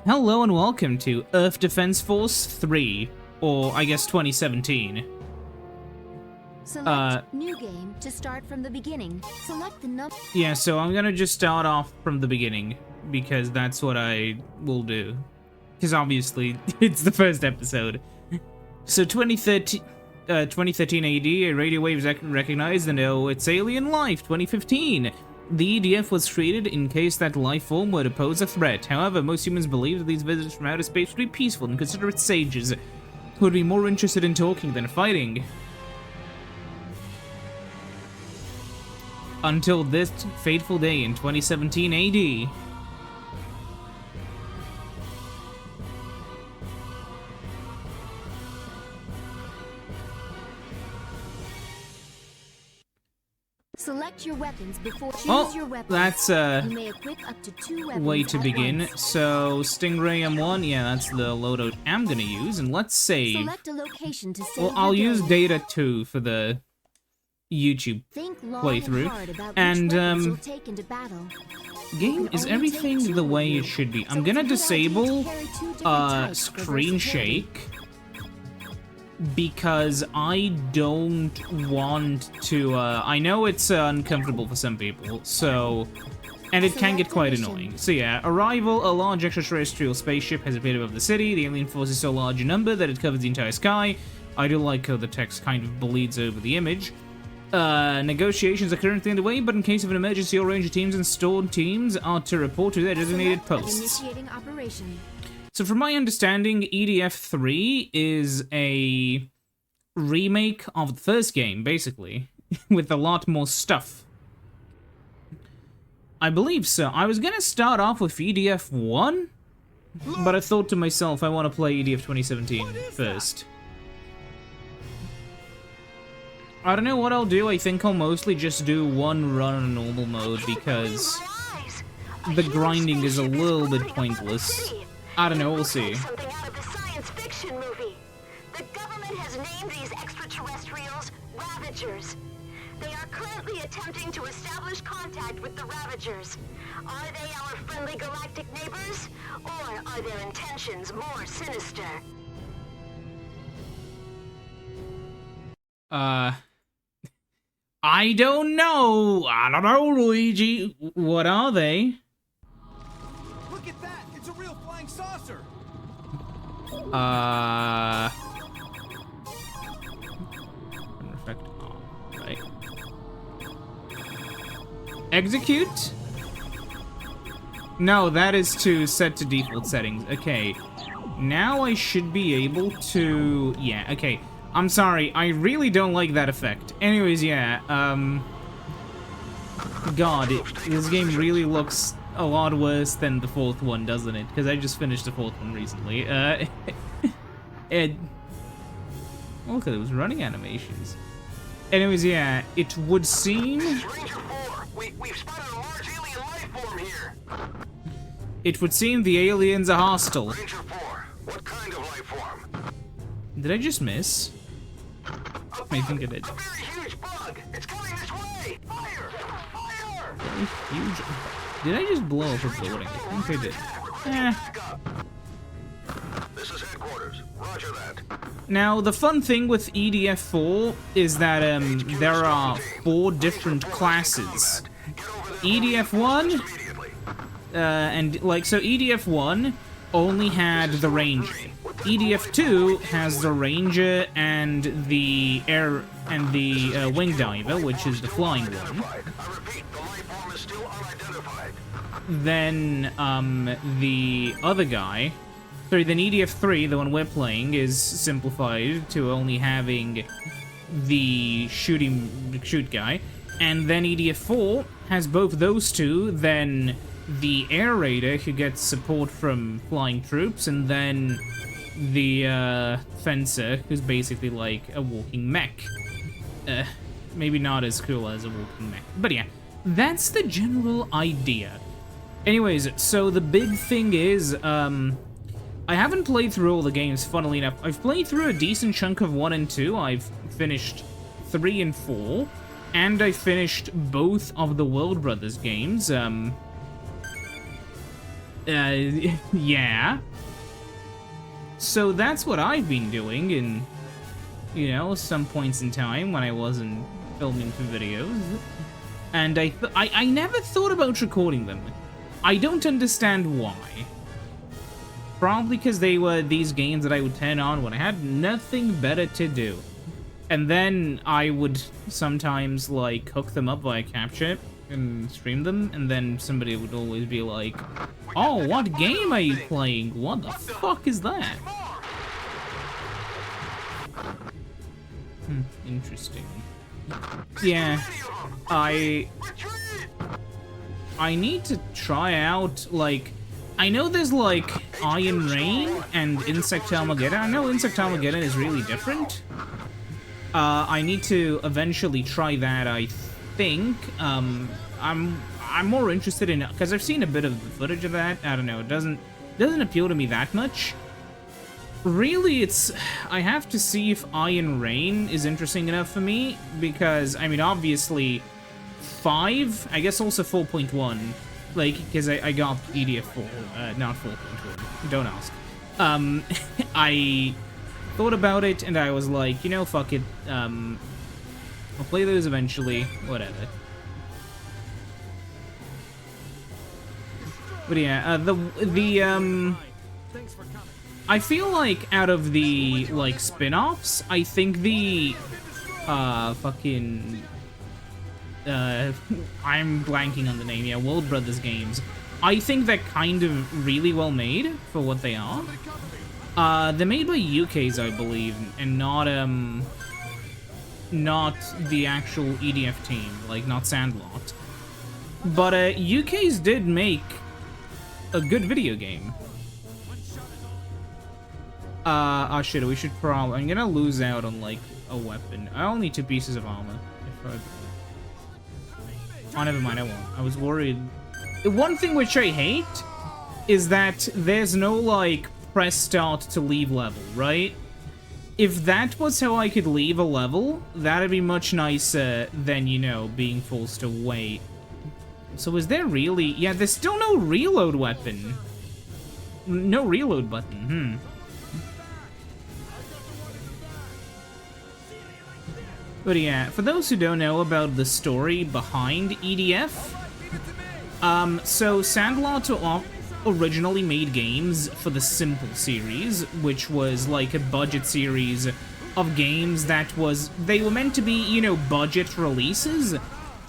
Hello and welcome to Earth Defense Force 3, or I guess 2017. Select new game to start from the beginning. Select the number. Yeah, so I'm gonna just start off from the beginning, because that's what I will do. Because obviously, it's the first episode. So 2013 AD, a radio wave is recognized and oh, it's alien life. 2015. The EDF was created in case that life form were to pose a threat. However, most humans believe that these visitors from outer space would be peaceful and considerate sages who would be more interested in talking than fighting. Until this fateful day in 2017 AD. Select your weapons before choose your weapons. That's you may equip up to 2 weapons way to begin. Once. So Stingray M1, yeah, that's the loadout I'm gonna use, and let's save. Select a location to save. Well, I'll use Data 2 for the YouTube playthrough, and game is everything the way it should be. I'm gonna disable screen shake because I don't want to. I know it's uncomfortable for some people, so. And it can get quite annoying. So yeah, arrival, a large extraterrestrial spaceship has appeared above the city. The alien force is so large in number that it covers the entire sky. I do like how the text kind of bleeds over the image. Negotiations are currently underway, but in case of an emergency, all Ranger teams and stored teams are to report to their designated posts. Initiating operation. So from my understanding, EDF3 is a remake of the first game, basically, with a lot more stuff. I believe so. I was gonna start off with EDF1, but I thought to myself, I want to play EDF 2017 first. I don't know what I'll do. I think I'll mostly just do one run on normal mode because the grinding is a little bit pointless. I don't know, we'll see. Something out of the science fiction movie. The government has named these extraterrestrials Ravagers. They are currently attempting to establish contact with the Ravagers. Are they our friendly galactic neighbors, or are their intentions more sinister? I don't know. I don't know, Luigi. What are they? Look at that! It's a real flying saucer! Effect on, right. Execute? No, that is to set to default settings. Okay. Now I should be able to... Yeah, okay. I'm sorry, I really don't like that effect. Anyways, yeah, God, this game really looks a lot worse than the fourth one, doesn't it? Because I just finished the fourth one recently. Look at those running animations. Anyways, yeah, it would seem... Ranger 4, we've spotted a large alien life form here! It would seem the aliens are hostile. Ranger 4, what kind of life form? Did I just miss? I think I did. A very huge bug! It's coming this way! Fire! Fire! Huge. Did I just blow up a building? I think I did. This is headquarters. Roger that. Now, the fun thing with EDF4 is that there are 4 different classes. EDF1, and like, so EDF1 only had the Ranger. EDF2 has the Ranger and the Air and the Wing Diver, which is the flying one. Then the other guy, sorry, then EDF3, the one we're playing, is simplified to only having the shoot guy, and then EDF4 has both those two, then the Air Raider who gets support from flying troops, and then the Fencer who's basically like a walking mech. Maybe not as cool as a walking mech, but yeah, that's the general idea. Anyways, so the big thing is, I haven't played through all the games, funnily enough. I've played through a decent chunk of 1 and 2. I've finished 3 and 4, and I finished both of the World Brothers games. Yeah. So that's what I've been doing in, you know, some points in time when I wasn't filming for videos. And I never thought about recording them. I don't understand why. Probably because they were these games that I would turn on when I had nothing better to do. And then I would sometimes, like, hook them up via capture and stream them, and then somebody would always be like, "Oh, what game are you playing? What the fuck is that?" Interesting. Yeah, I need to try out, like, I know there's, like, Iron Rain and Insect Armageddon. I know Insect Armageddon is really different. I need to eventually try that, I think. I'm more interested in, because I've seen a bit of the footage of that. I don't know, it doesn't appeal to me that much. Really, I have to see if Iron Rain is interesting enough for me, because, I mean, obviously, 5, I guess also 4.1, like, because I got EDF4, not 4.1, don't ask. I thought about it, and I was like, you know, fuck it, I'll play those eventually, whatever. But yeah, I feel like out of the, like, spin-offs, I think the, I'm blanking on the name, yeah, World Brothers games. I think they're kind of really well made for what they are. They're made by UKs, I believe, and not the actual EDF team, like, not Sandlot. But, UKs did make a good video game. Oh shit, we should probably... I'm gonna lose out on, like, a weapon. I only need 2 pieces of armor. Oh, never mind, I won't. I was worried. One thing which I hate is that there's no, like, press start to leave level, right? If that was how I could leave a level, that'd be much nicer than, you know, being forced to wait. So is there really... Yeah, there's still no reload weapon. No reload button, But yeah, for those who don't know about the story behind EDF, so Sandlot originally made games for the Simple series, which was like a budget series of games that was... They were meant to be, you know, budget releases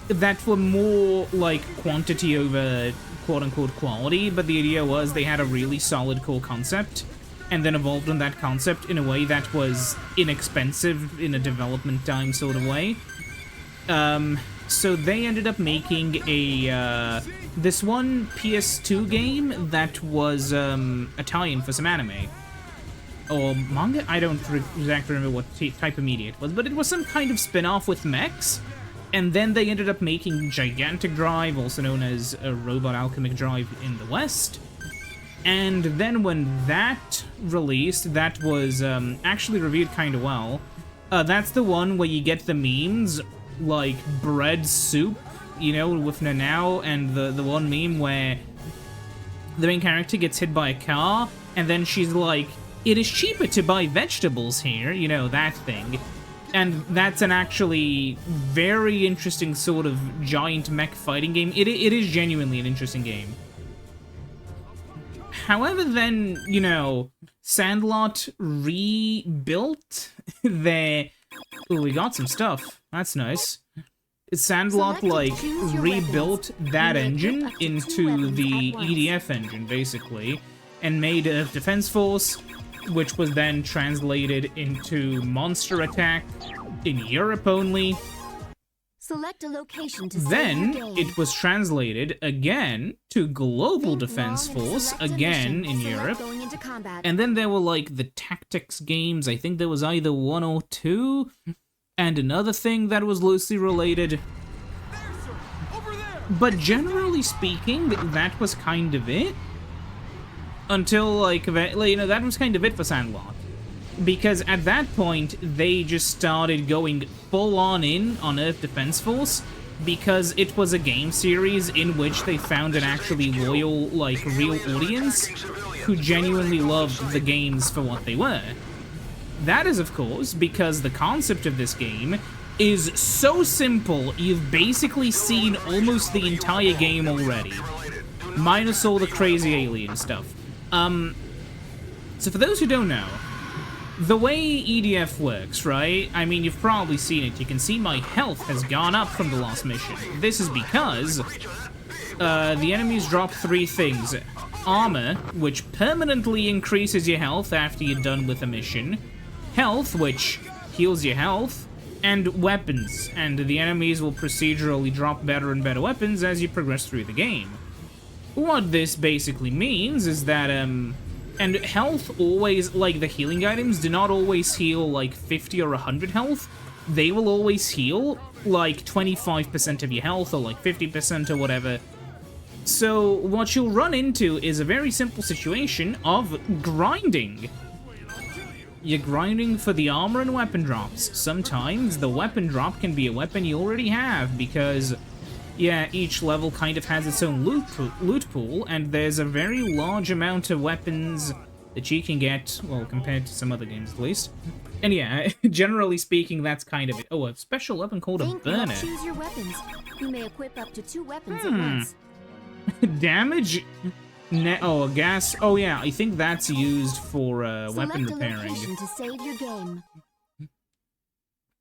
that were more like quantity over quote-unquote quality, but the idea was they had a really solid core concept, and then evolved on that concept in a way that was inexpensive in a development time sort of way. So they ended up making a, this one PS2 game that was a tie-in for some anime. Or manga? I don't exactly remember what type of media it was, but it was some kind of spin-off with mechs. And then they ended up making Gigantic Drive, also known as Robot Alchemic Drive in the West. And then when that released, that was actually reviewed kind of well. That's the one where you get the memes, like bread soup, you know, with Nanao, and the one meme where the main character gets hit by a car, and then she's like, "It is cheaper to buy vegetables here," you know, that thing. And that's an actually very interesting sort of giant mech fighting game. It is genuinely an interesting game. However, then, you know, Sandlot rebuilt their... Ooh, we got some stuff. That's nice. Sandlot, like, rebuilt that engine into the EDF engine, basically, and made a defense force, which was then translated into Monster Attack in Europe only. Select a location to Then it was translated again to Global Defense Force, again in Europe. And then there were like the tactics games. I think there was either 1 or 2, and another thing that was loosely related. But generally speaking, that was kind of it. Until, like, you know, that was kind of it for Sandlot. Because at that point, they just started going full-on in on Earth Defense Force, because it was a game series in which they found an actually loyal, like, real audience who genuinely loved the games for what they were. That is, of course, because the concept of this game is so simple, you've basically seen almost the entire game already, minus all the crazy alien stuff. So for those who don't know, the way EDF works, right? I mean, you've probably seen it. You can see my health has gone up from the last mission. This is because the enemies drop 3 things. Armor, which permanently increases your health after you're done with a mission. Health, which heals your health. And weapons. And the enemies will procedurally drop better and better weapons as you progress through the game. What this basically means is that, and health always, like, the healing items do not always heal, like, 50 or 100 health. They will always heal, like, 25% of your health, or, like, 50% or whatever. So, what you'll run into is a very simple situation of grinding. You're grinding for the armor and weapon drops. Sometimes the weapon drop can be a weapon you already have, because, yeah, each level kind of has its own loot pool, and there's a very large amount of weapons that you can get, well, compared to some other games at least. And yeah, generally speaking, that's kind of it. Oh, a special weapon called a burner. Choose your weapons. You may equip up to 2 weapons at once. Damage? Oh, gas. Oh yeah, I think that's used for weapon repairing. Select a location to save your game.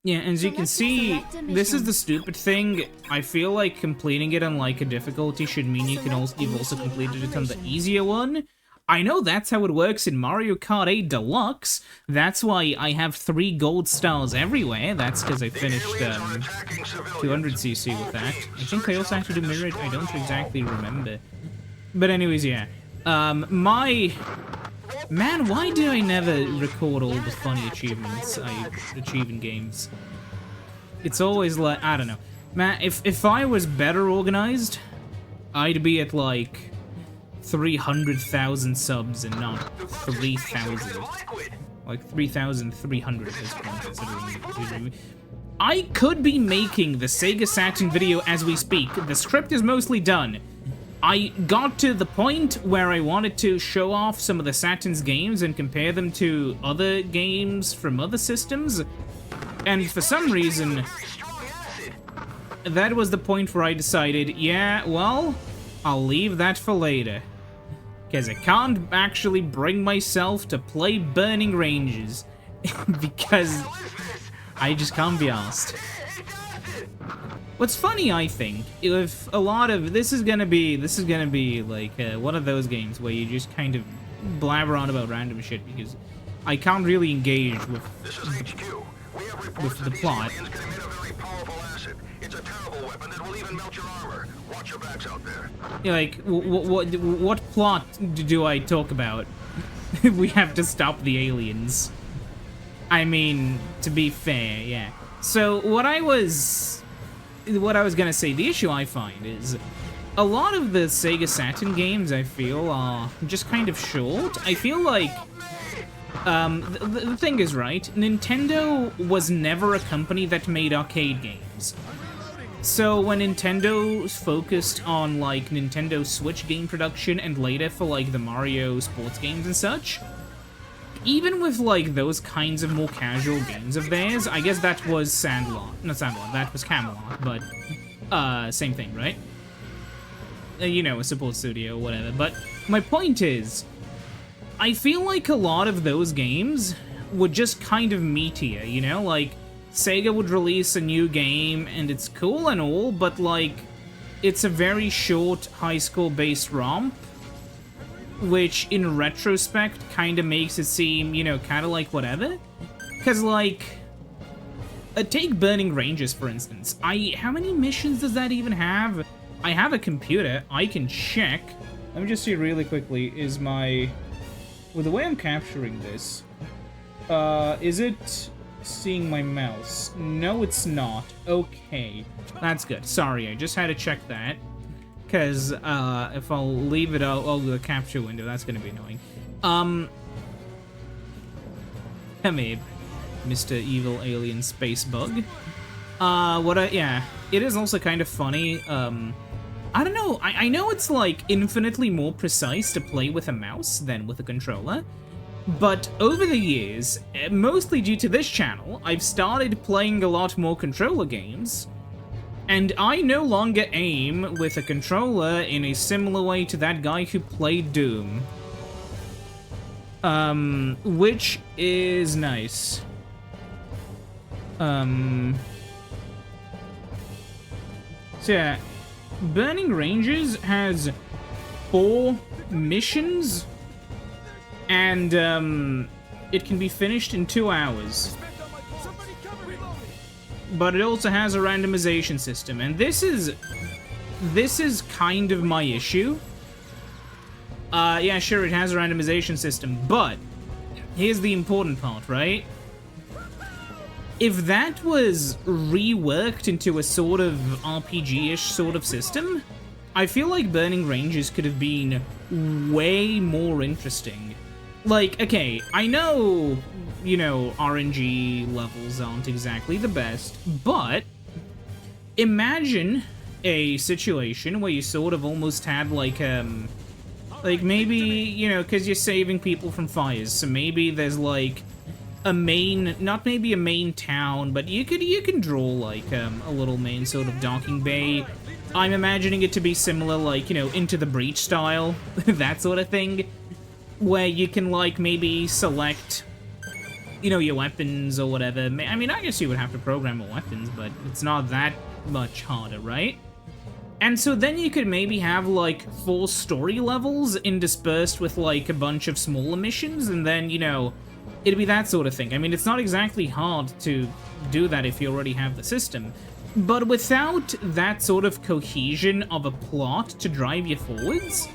Yeah, as you can see, this is the stupid thing. I feel like completing it on, like, a difficulty should mean you've also completed it on the easier one. I know that's how it works in Mario Kart 8 Deluxe. That's why I have 3 gold stars everywhere. That's because I finished 200cc with that. I think I also have to do mirror. I don't exactly remember. But anyways, yeah. Man, why do I never record all the funny achievements I achieve in games? It's always like, I don't know. Man, if I was better organized, I'd be at, like, 300,000 subs and not 3,000. Like, 3,300 at this point, considering... I could be making the Sega Saturn video as we speak. The script is mostly done. I got to the point where I wanted to show off some of the Saturn's games and compare them to other games from other systems, and for some reason, that was the point where I decided, yeah, well, I'll leave that for later, because I can't actually bring myself to play Burning Ranges, because I just can't be arsed. What's funny, I think, if a lot of this is gonna be like one of those games where you just kind of blabber on about random shit, because I can't really engage with the plot. Yeah, like, what plot do I talk about? We have to stop the aliens. I mean, to be fair, yeah. So what I was gonna say, the issue I find is a lot of the Sega Saturn games, I feel, are just kind of short. I feel like the thing is, right, Nintendo was never a company that made arcade games. So when Nintendo focused on, like, Nintendo Switch game production and later for, like, the Mario sports games and such, even with, like, those kinds of more casual games of theirs, I guess that was Sandlot. Not Sandlot, that was Camelot, but, same thing, right? You know, a support studio, whatever. But my point is, I feel like a lot of those games were just kind of meatier, you know? Like, Sega would release a new game, and it's cool and all, but, like, it's a very short high school-based romp, which, in retrospect, kind of makes it seem, you know, kind of like whatever. Because, like, take Burning Ranges, for instance. How many missions does that even have? I have a computer, I can check. Let me just see really quickly, is my... With the way I'm capturing this, is it seeing my mouse? No, it's not. Okay, that's good. Sorry, I just had to check that. Because, if I'll leave it out, the capture window, that's gonna be annoying. Come here, Mr. Evil Alien Space Bug. Yeah. it is also kind of funny. I don't know. I know it's like infinitely more precise to play with a mouse than with a controller. But over the years, mostly due to this channel, I've started playing a lot more controller games, and I no longer aim with a controller in a similar way to that guy who played Doom. Which is nice. So yeah, Burning Ranges has 4 missions, and it can be finished in 2 hours. But it also has a randomization system, and this is kind of my issue. Yeah, sure, it has a randomization system, but here's the important part, right? If that was reworked into a sort of RPG-ish sort of system, I feel like Burning Ranges could have been way more interesting. Like, okay, I know, you know, RNG levels aren't exactly the best, but imagine a situation where you sort of almost had like maybe, you know, because you're saving people from fires, so maybe there's like a main, not maybe a main town, but you can draw like a little main sort of docking bay. I'm imagining it to be similar, like, you know, Into the Breach style, that sort of thing, where you can like maybe select, you know, your weapons or whatever. I mean, I guess you would have to program your weapons, but it's not that much harder, right? And so then you could maybe have like 4 story levels interspersed with like a bunch of smaller missions, and then, you know, it'd be that sort of thing. I mean, it's not exactly hard to do that if you already have the system, but without that sort of cohesion of a plot to drive you forwards,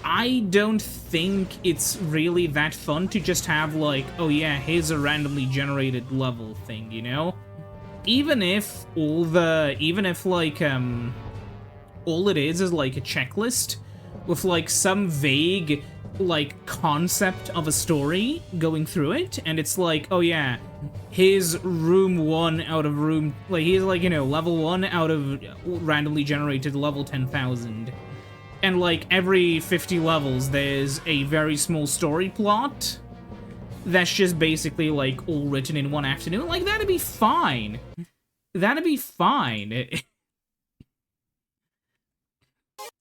I don't think it's really that fun to just have like, oh yeah, here's a randomly generated level thing, you know? Even if all it is like a checklist with like some vague like concept of a story going through it, and it's like, oh yeah, here's room 1 out of room, like here's like, you know, level 1 out of randomly generated level 10,000. And like every 50 levels there's a very small story plot that's just basically like all written in one afternoon. Like, that'd be fine. That'd be fine.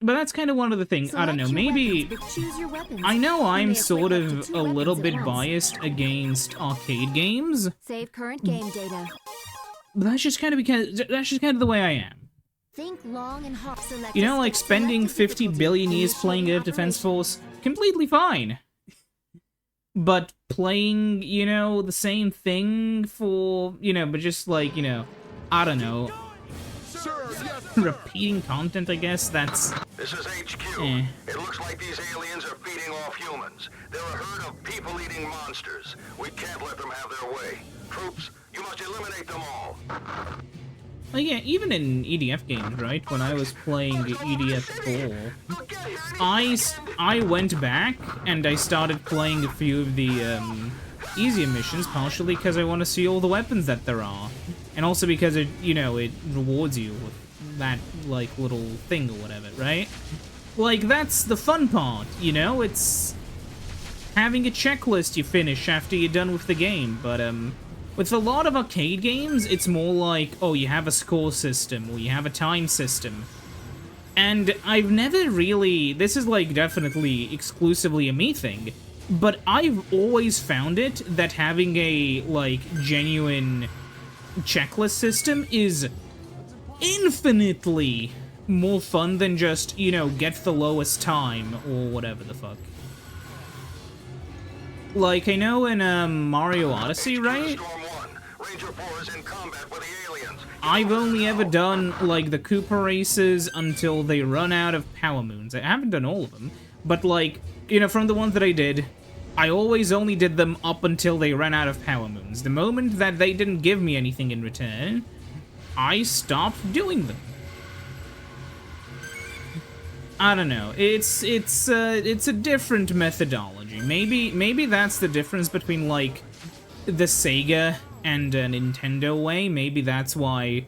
But that's kind of one of the things, I don't know, maybe, I know I'm sort of a little bit biased against arcade games, Save current game data. but that's just kind of the way I am. Think long and hard. You know, like spending 50 billion years playing Earth Defense Force, completely fine. But playing, you know, the same thing for, you know, but just like, you know, I don't know, repeating content, I guess, that's... This is HQ. It looks like these aliens are feeding off humans. They're a herd of people-eating monsters. We can't let them have their way. Troops, you must eliminate them all. Well, yeah, even in EDF games, right? When I was playing EDF3, I went back and I started playing a few of the easier missions, partially because I want to see all the weapons that there are, and also because it, you know, it rewards you with that like little thing or whatever, right? Like, that's the fun part, you know? It's having a checklist you finish after you're done with the game, but with a lot of arcade games, it's more like, oh, you have a score system, or you have a time system. And I've never really... This is, like, definitely exclusively a me thing, but I've always found it that having a, like, genuine checklist system is infinitely more fun than just, you know, get the lowest time, or whatever the fuck. Like, I know in Mario Odyssey, right? I've only ever done, like, the Koopa races until they run out of power moons. I haven't done all of them, but, like, you know, from the ones that I did, I always only did them up until they ran out of power moons. The moment that they didn't give me anything in return, I stopped doing them. I don't know. It's a different methodology. Maybe that's the difference between, like, the Sega and a Nintendo way. Maybe that's why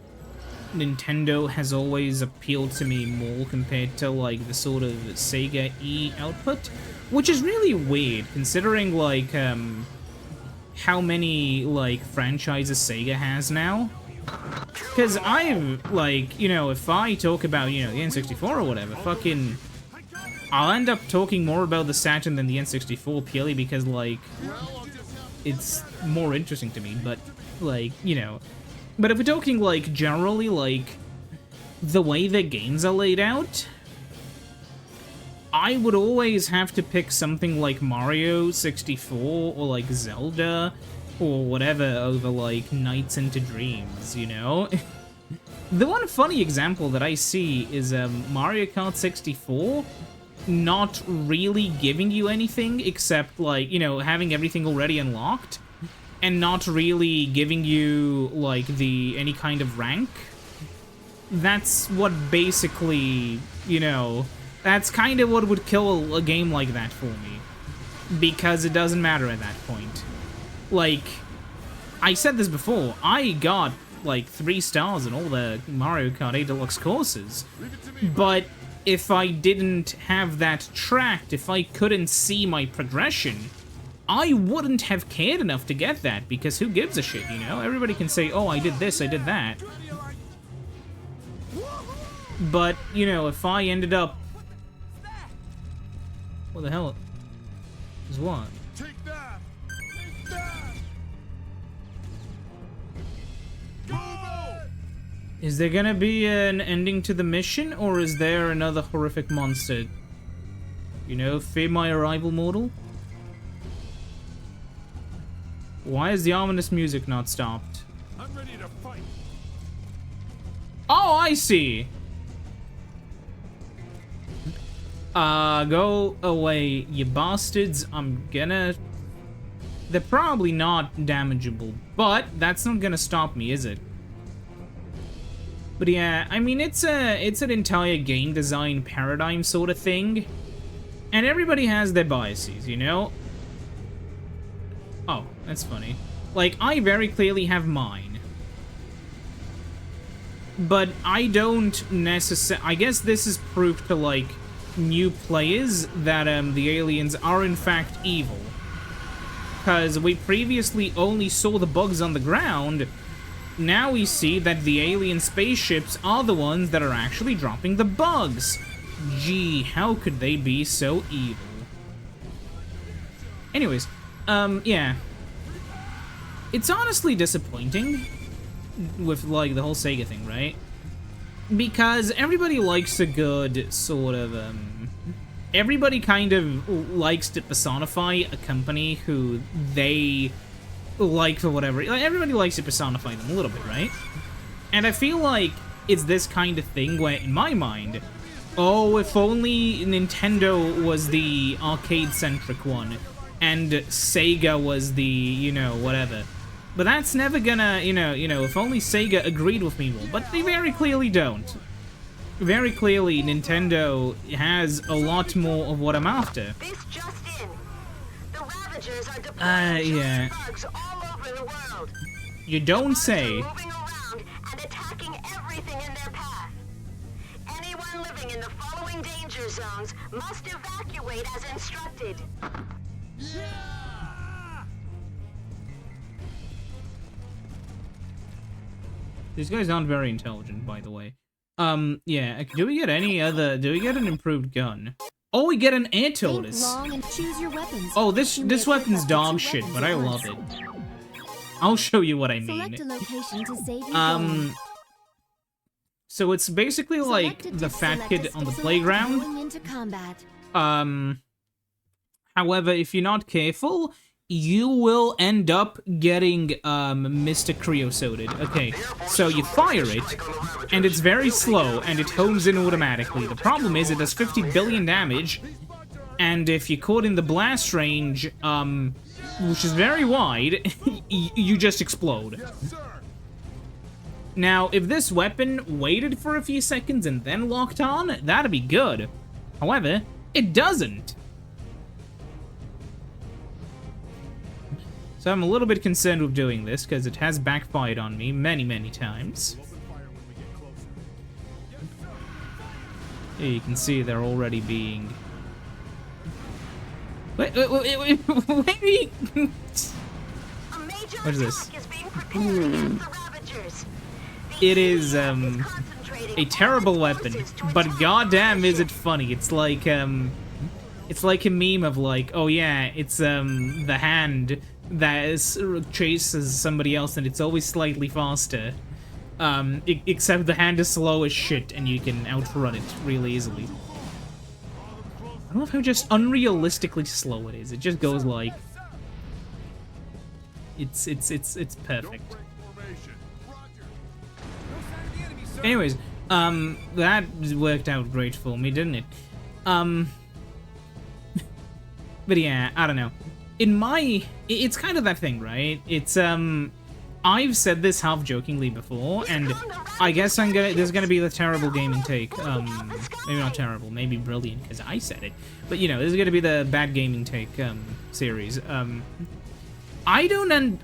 Nintendo has always appealed to me more compared to, like, the sort of Sega E output, which is really weird, considering, like, how many, like, franchises Sega has now. Because I've, like, you know, if I talk about, you know, the N64 or whatever, fucking... I'll end up talking more about the Saturn than the N64 purely because, like, it's more interesting to me, but, like, you know. But if we're talking, like, generally, like, the way the games are laid out, I would always have to pick something like Mario 64 or, like, Zelda or whatever over, like, Nights into Dreams, you know? The one funny example that I see is Mario Kart 64 not really giving you anything except, like, you know, having everything already unlocked and not really giving you, like, any kind of rank. That's what basically, you know, that's kind of what would kill a game like that for me. Because it doesn't matter at that point. Like, I said this before, I got, like, 3 stars in all the Mario Kart 8 Deluxe courses. But if I didn't have that tracked, if I couldn't see my progression, I wouldn't have cared enough to get that, because who gives a shit, you know? Everybody can say, oh, I did this, I did that. But, you know, if I ended up... What the hell? Is what? Take that! Take that! Go! Is there gonna be an ending to the mission, or is there another horrific monster? You know, fear my arrival, mortal? Why is the ominous music not stopped? I'm ready to fight. Oh, I see! Go away, you bastards. I'm gonna... They're probably not damageable, but that's not gonna stop me, is it? But yeah, I mean, it's an entire game design paradigm sort of thing. And everybody has their biases, you know? Oh, that's funny. Like, I very clearly have mine. But I don't necessarily... I guess this is proof to, like, new players that, the aliens are in fact evil. Because we previously only saw the bugs on the ground. Now we see that the alien spaceships are the ones that are actually dropping the bugs. Gee, how could they be so evil? Anyways, yeah. It's honestly disappointing with, like, the whole Sega thing, right? Because everybody likes a good sort of, everybody kind of likes to personify a company who they like for whatever. Like, everybody likes to personify them a little bit, right? And I feel like it's this kind of thing where, in my mind, oh, if only Nintendo was the arcade-centric one, and Sega was the, you know, whatever. But that's never gonna, you know, if only Sega agreed with me more. But they very clearly don't. Very clearly, Nintendo has a lot more of what I'm after. This just in. The Ravagers are deploying yeah. bugs all over the world. You don't say. Moving around and attacking everything in their path. Anyone living in the following danger zones must evacuate as instructed. These guys aren't very intelligent, by the way. Yeah, do we get an improved gun? Oh, we get an air tortoise. Think long and choose your weapons. Oh, this weapon's dog shit, but I love it. I'll show you what I mean. Select a location to save your goal. So it's basically like the fat kid on the playground. Going into combat. However, if you're not careful, you will end up getting, Mr. Creosoted. Okay, so you fire it, and it's very slow, and it hones in automatically. The problem is it does 50 billion damage, and if you're caught in the blast range, which is very wide, you just explode. Now, if this weapon waited for a few seconds and then locked on, that'd be good. However, it doesn't. So I'm a little bit concerned with doing this, because it has backfired on me many, many times. Here you can see they're already being... Wait. A major What is this? attack is being prepared against the Ravagers. It is, Concentrating a terrible weapon, but goddamn is it funny. It's like a meme of like, oh yeah, it's the hand that chases somebody else and it's always slightly faster. Except the hand is slow as shit and you can outrun it really easily. I love how just unrealistically slow it is. It just goes like... It's perfect. Anyways, that worked out great for me, didn't it? But yeah, I don't know. It's kind of that thing, right? It's, I've said this half-jokingly before, and I guess there's gonna be the terrible gaming take. Maybe not terrible, maybe brilliant, because I said it. But, you know, this is gonna be the bad gaming take, series. I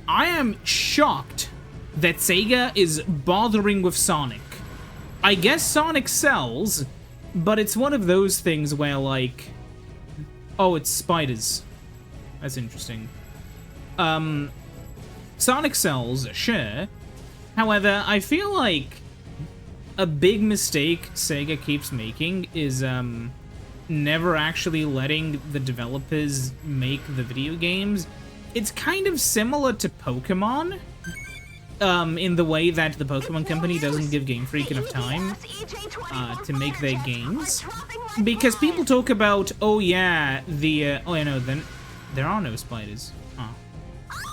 am shocked that Sega is bothering with Sonic. I guess Sonic sells, but it's one of those things where, like... Oh, it's spiders. That's interesting. Sonic sells, sure. However, I feel like a big mistake Sega keeps making is, never actually letting the developers make the video games. It's kind of similar to Pokemon, in the way that the Pokemon Company doesn't give Game Freak enough time to make their games. Because people talk about, oh yeah, oh yeah, no, then there are no spiders. Oh.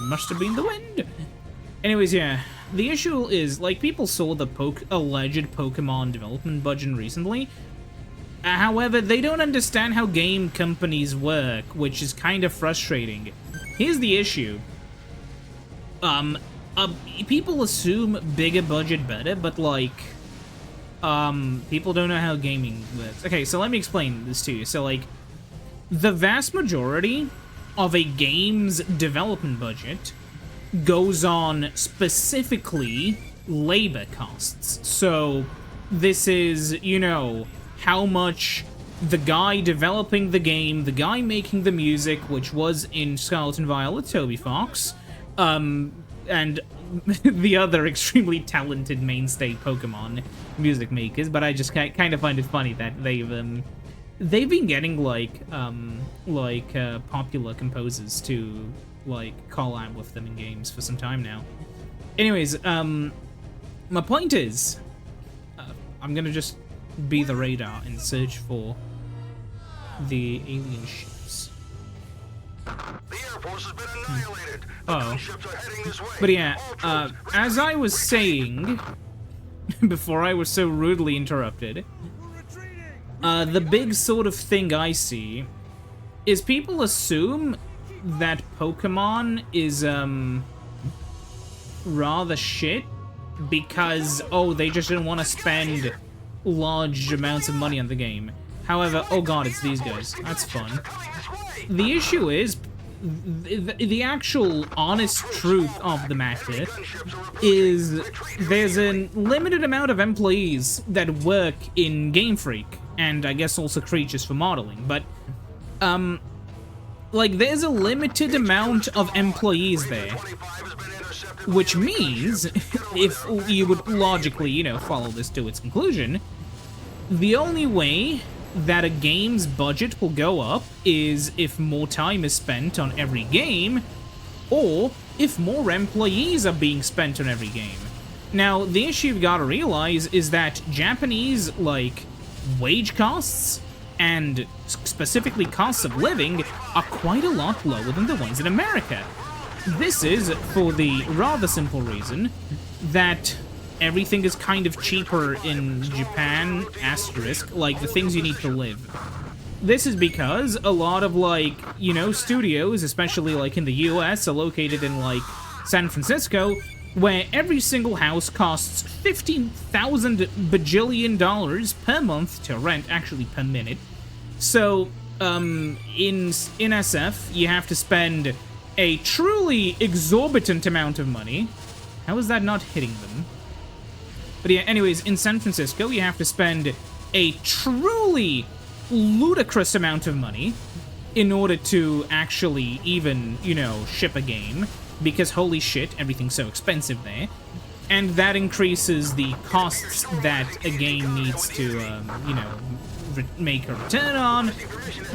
Must have been the wind. Anyways, yeah, the issue is, like, people saw the alleged Pokemon development budget recently. However, they don't understand how game companies work, which is kind of frustrating. Here's the issue. People assume bigger budget better, but, like, people don't know how gaming works. Okay, so let me explain this to you. So, like, the vast majority of a game's development budget goes on specifically labor costs. So, this is, you know, how much the guy developing the game, the guy making the music, which was in Scarlet and Violet, Toby Fox, and the other extremely talented mainstay Pokemon music makers, but I just kind of find it funny that they've been getting, like, popular composers to, like, collab with them in games for some time now. Anyways, my point is, I'm gonna just be the radar and search for the alien ships. The Air Force has been annihilated. Oh. Ships are heading this way. But yeah, as I was saying, before I was so rudely interrupted, the big sort of thing I see is people assume that Pokemon is, rather shit because, oh, they just didn't want to spend large amounts of money on the game. However, oh god, it's these guys. That's fun. The issue is, the actual honest truth of the matter is there's a limited amount of employees that work in Game Freak, and I guess also Creatures for modeling, but, like, there's a limited amount of employees there, which means, if you would logically, you know, follow this to its conclusion, the only way that a game's budget will go up is if more time is spent on every game, or if more employees are being spent on every game. Now, the issue you've got to realize is that Japanese, like, wage costs, and specifically costs of living, are quite a lot lower than the ones in America. This is for the rather simple reason that everything is kind of cheaper in Japan, asterisk, like the things you need to live. This is because a lot of, like, you know, studios, especially like in the US, are located in, like, San Francisco, where every single house costs $15,000 bajillion per month to rent, actually per minute. So, in SF, you have to spend a truly exorbitant amount of money. How is that not hitting them? But yeah, anyways, in San Francisco, you have to spend a truly ludicrous amount of money in order to actually even, you know, ship a game, because holy shit, everything's so expensive there. And that increases the costs that a game needs to, you know, make a return on,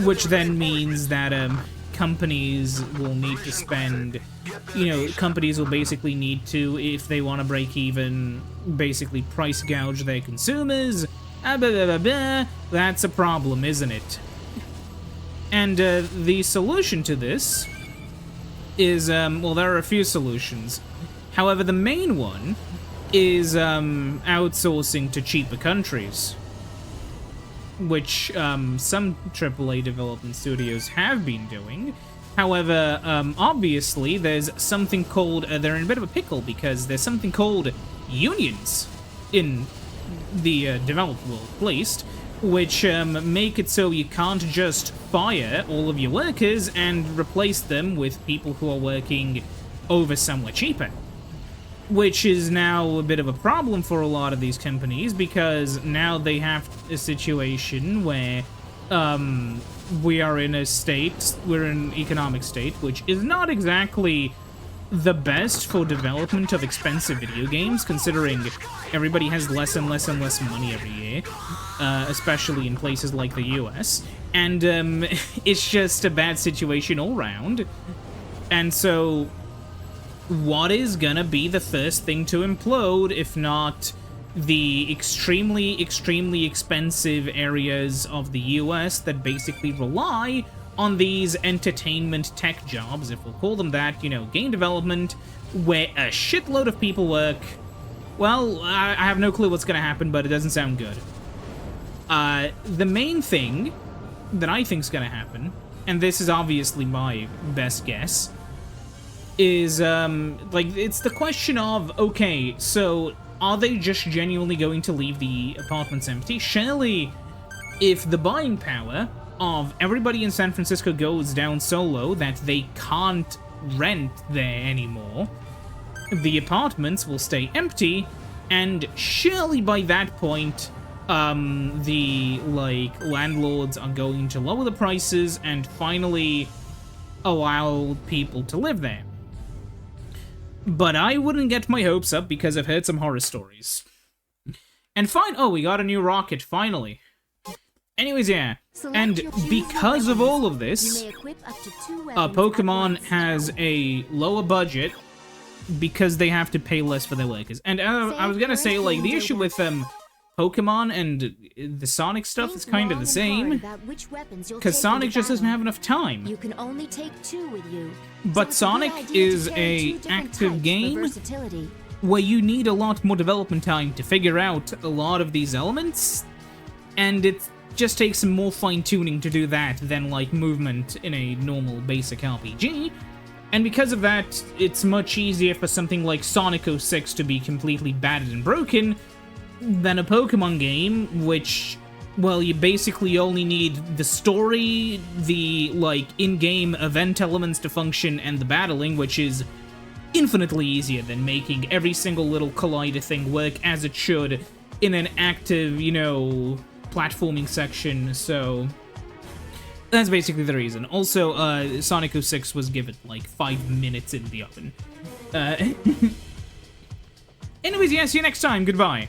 which then means that companies will need to spend, you know, companies will basically need to, if they want to break even, basically price gouge their consumers. That's a problem, isn't it? And the solution to this is, well, there are a few solutions. However, the main one is outsourcing to cheaper countries, which some AAA development studios have been doing. However, obviously, there's something called, they're in a bit of a pickle, because there's something called unions in the developed world, at least, which make it so you can't just fire all of your workers and replace them with people who are working over somewhere cheaper. Which is now a bit of a problem for a lot of these companies, because now they have a situation where we are in a state, we're in an economic state, which is not exactly the best for development of expensive video games, considering everybody has less and less and less money every year, especially in places like the US, and it's just a bad situation all around. And so what is gonna be the first thing to implode, if not the extremely, extremely expensive areas of the US that basically rely on these entertainment tech jobs, if we'll call them that, you know, game development, where a shitload of people work? Well, I have no clue what's gonna happen, but it doesn't sound good. The main thing that I think's gonna happen, and this is obviously my best guess, is, like, it's the question of, okay, so are they just genuinely going to leave the apartments empty? Surely, if the buying power of everybody in San Francisco goes down so low that they can't rent there anymore, the apartments will stay empty, and surely by that point, the, like, landlords are going to lower the prices and finally allow people to live there. But I wouldn't get my hopes up, because I've heard some horror stories. And oh, we got a new rocket, finally. Anyways, yeah. And because of all of this, Pokemon has a lower budget because they have to pay less for their workers. And I was gonna say, like, the issue with Pokemon and the Sonic stuff is kind of the same, because Sonic just doesn't have enough time. You can only take 2 with you. But Sonic is a active game where you need a lot more development time to figure out a lot of these elements, and it just takes some more fine-tuning to do that than, like, movement in a normal basic RPG. And because of that, it's much easier for something like Sonic 06 to be completely battered and broken than a Pokemon game, which, well, you basically only need the story, the, like, in-game event elements to function, and the battling, which is infinitely easier than making every single little collider thing work as it should in an active, you know, platforming section. So that's basically the reason. Also, Sonic 06 was given, like, 5 minutes in the oven. Anyways, yeah, see you next time. Goodbye.